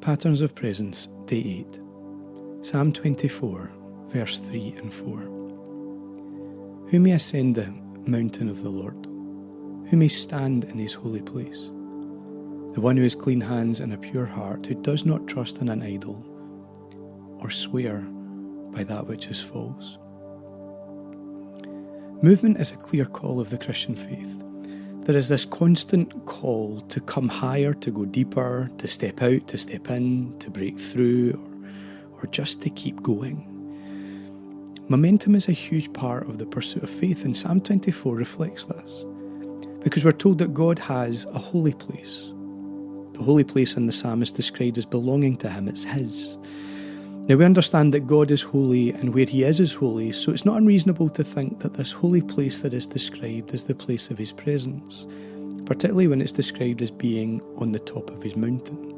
Patterns of Presence, Day 8. Psalm 24, verse 3 and 4. Who may ascend the mountain of the Lord? Who may stand in his holy place? The one who has clean hands and a pure heart, who does not trust in an idol or swear by that which is false. Movement is a clear call of the Christian faith. There is this constant call to come higher, to go deeper, to step out, to step in, to break through, or just to keep going. Momentum is a huge part of the pursuit of faith, and Psalm 24 reflects this. Because we're told that God has a holy place. The holy place in the psalm is described as belonging to him, it's his. Now we understand that God is holy and where he is holy, so it's not unreasonable to think that this holy place that is described is the place of his presence, particularly when it's described as being on the top of his mountain.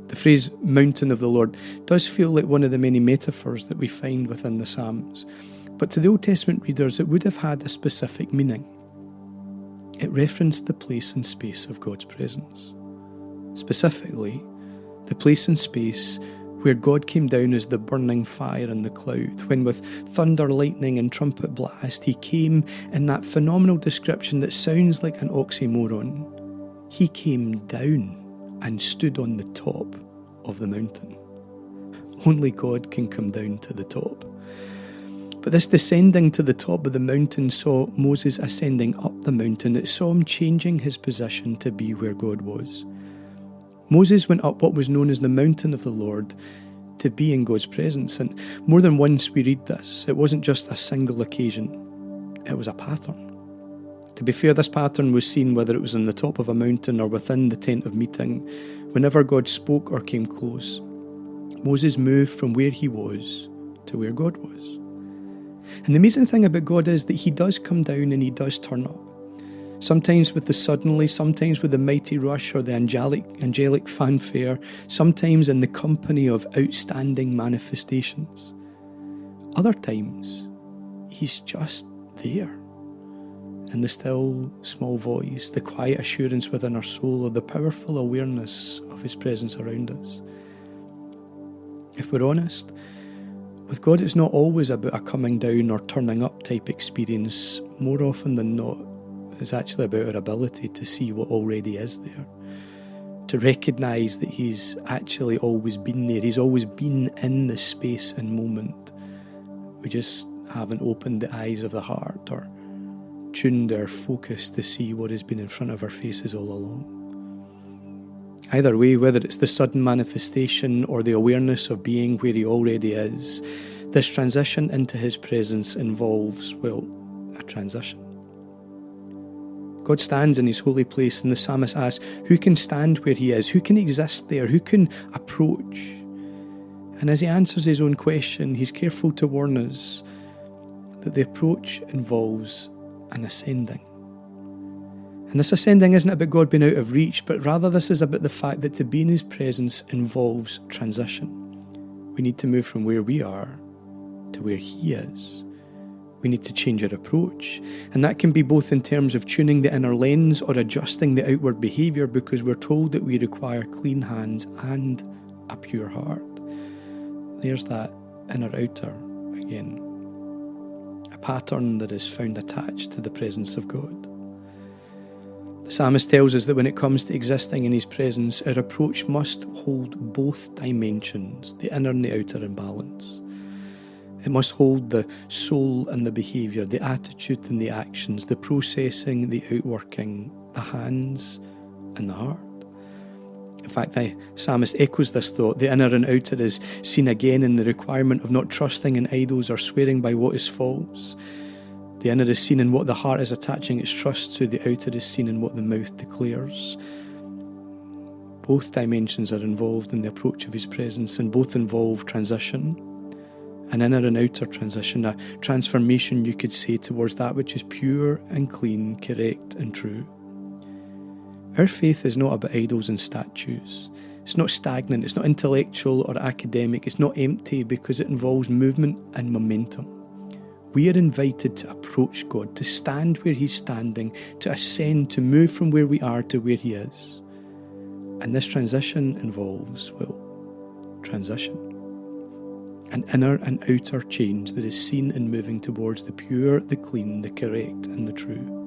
The phrase mountain of the Lord does feel like one of the many metaphors that we find within the Psalms, but to the Old Testament readers it would have had a specific meaning. It referenced the place and space of God's presence. Specifically, the place and space where God came down as the burning fire in the cloud, when with thunder, lightning and trumpet blast he came in that phenomenal description that sounds like an oxymoron. He came down and stood on the top of the mountain. Only God can come down to the top. But this descending to the top of the mountain saw Moses ascending up the mountain. It saw him changing his position to be where God was. Moses went up what was known as the mountain of the Lord to be in God's presence. And more than once we read this. It wasn't just a single occasion. It was a pattern. To be fair, this pattern was seen whether it was on the top of a mountain or within the tent of meeting. Whenever God spoke or came close, Moses moved from where he was to where God was. And the amazing thing about God is that he does come down and he does turn up. Sometimes with the suddenly, sometimes with the mighty rush or the angelic fanfare, sometimes in the company of outstanding manifestations. Other times, he's just there. In the still, small voice, the quiet assurance within our soul, or the powerful awareness of his presence around us. If we're honest, with God it's not always about a coming down or turning up type experience. More often than not, it's actually about our ability to see what already is there. To recognise that he's actually always been there. He's always been in the space and moment. We just haven't opened the eyes of the heart or tuned our focus to see what has been in front of our faces all along. Either way, whether it's the sudden manifestation or the awareness of being where he already is, this transition into his presence involves, well, a transition. God stands in his holy place, and the psalmist asks, who can stand where he is? Who can exist there? Who can approach? And as he answers his own question, he's careful to warn us that the approach involves an ascending. And this ascending isn't about God being out of reach, but rather this is about the fact that to be in his presence involves transition. We need to move from where we are to where he is. We need to change our approach. And that can be both in terms of tuning the inner lens or adjusting the outward behaviour, because we're told that we require clean hands and a pure heart. There's that inner outer again. A pattern that is found attached to the presence of God. The psalmist tells us that when it comes to existing in his presence, our approach must hold both dimensions, the inner and the outer, in balance. It must hold the soul and the behaviour, the attitude and the actions, the processing, the outworking, the hands and the heart. In fact, the psalmist echoes this thought. The inner and outer is seen again in the requirement of not trusting in idols or swearing by what is false. The inner is seen in what the heart is attaching its trust to. The outer is seen in what the mouth declares. Both dimensions are involved in the approach of his presence, and both involve transition. An inner and outer transition, a transformation, you could say, towards that which is pure and clean, correct and true. Our faith is not about idols and statues. It's not stagnant, it's not intellectual or academic, it's not empty, because it involves movement and momentum. We are invited to approach God, to stand where he's standing, to ascend, to move from where we are to where he is. And this transition involves, transition. An inner and outer change that is seen in moving towards the pure, the clean, the correct, and the true.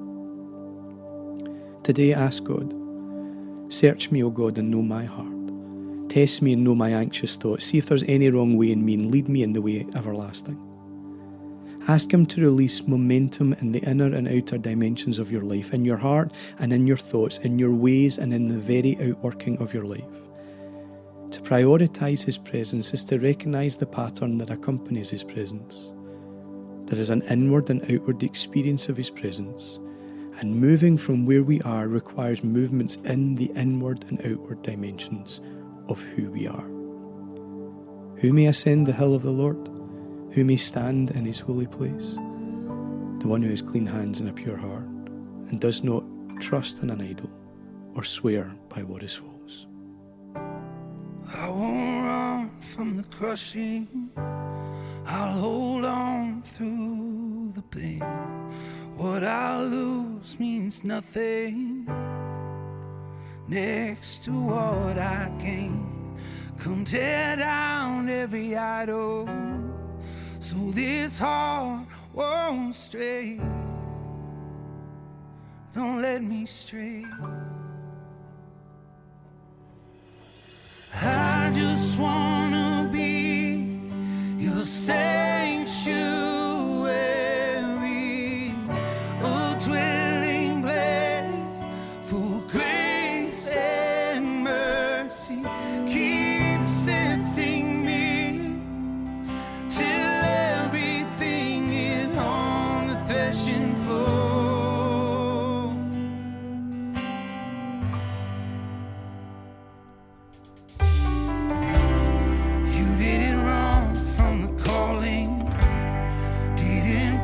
Today ask God, search me, O God, and know my heart. Test me and know my anxious thoughts. See if there's any wrong way in me and lead me in the way everlasting. Ask Him to release momentum in the inner and outer dimensions of your life, in your heart and in your thoughts, in your ways and in the very outworking of your life. To prioritise His presence is to recognise the pattern that accompanies His presence. There is an inward and outward experience of His presence, and moving from where we are requires movements in the inward and outward dimensions of who we are. Who may ascend the hill of the Lord? Who may stand in His holy place? The one who has clean hands and a pure heart, and does not trust in an idol or swear by what is false. I won't run from the crushing. I'll hold on through the pain. What I lose means nothing next to what I gain. Come tear down every idol, so this heart won't stray. Don't let me stray. I just wanna be your sanctuary, a dwelling place for grace and mercy. Keep sifting me till everything is on the threshing floor.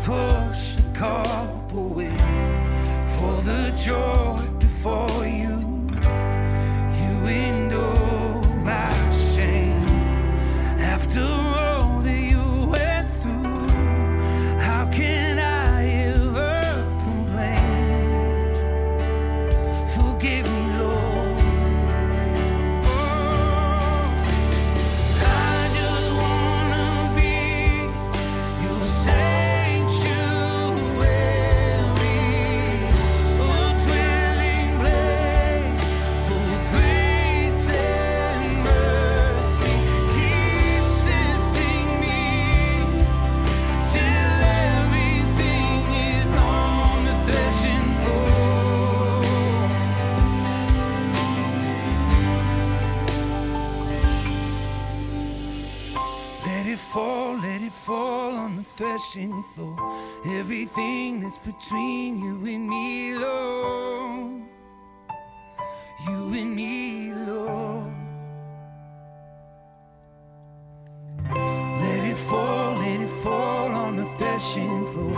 Push the cup away for the joy before you. You endure my shame. After all that you went through, how can I ever complain? Forgive me, Lord. Oh, I just wanna be your savior. Let it fall on the threshing floor. Everything that's between you and me, Lord. You and me, Lord. Let it fall on the threshing floor.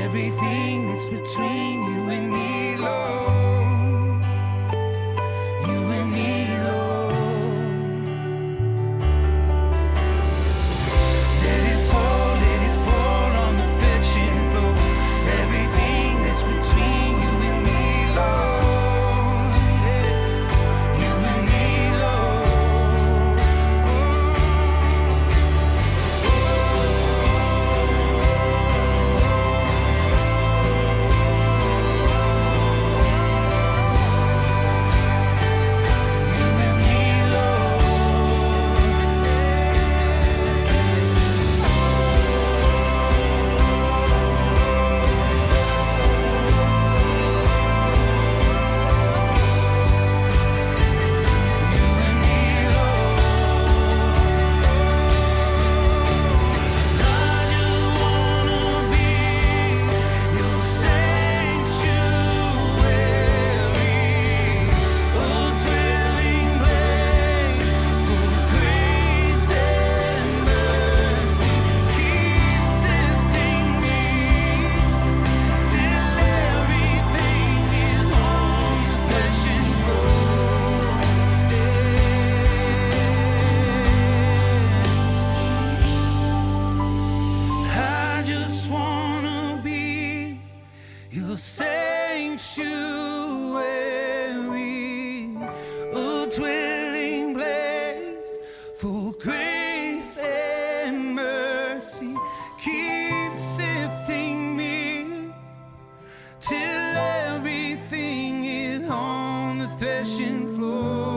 Everything that's between you and me, Lord. You and me, Lord. threshing floor.